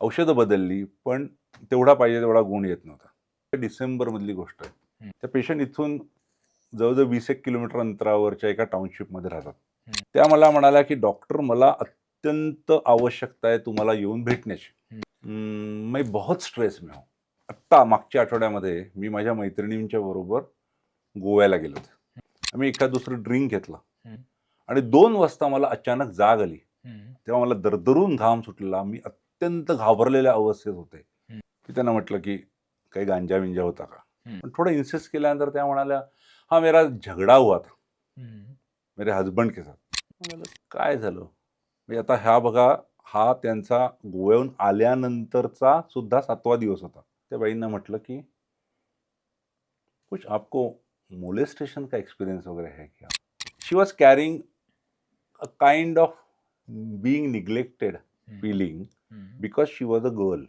औषधं बदलली, पण तेवढा पाहिजे तेवढा गुण येत नव्हता. डिसेंबरमधली गोष्ट आहे. त्या पेशंट इथून जवळ-जवळ 20 किलोमीटर अंतरावरच्या एका टाउनशिपमध्ये राहतात. त्या मला म्हणाल्या, की "डॉक्टर मला अत्यंत आवश्यकता है तुम्हाला येऊन भेटण्याची." मैं बहुत स्ट्रेस में हूँ. आत्ता मागच्या आठवड्यामध्ये मी माझ्या मैत्रिणींच्या बरोबर गोव्याला गेलो होतो. आम्ही एखाद दुसरं ड्रिंक घेतलं आणि 2 वाजता मला अचानक जाग आली. तेव्हा मला दरदरून घाम सुटलेला. मी अत्यंत घाबरलेल्या अवस्थेत होते. मी त्यांना म्हटलं, की "काही गांजा-बिंजा होता का?" पण थोडं इन्सिस्ट केल्यानंतर त्या म्हणाल्या, "हां, मेरा झगडा हुआ था, मेरे हस्बंड के साथ." म्हणलं, "काय झालं?" म्हणजे आता हा बघा, हा त्यांचा गोव्याहून आल्यानंतरचा सुद्धा 7वा दिवस होता. त्या बाईंना म्हटलं, की "कुछ आपको मोलेस्टेशन का एक्सपीरियंस वगैरह है क्या?" She was carrying a kind of being neglected feeling because she was a girl.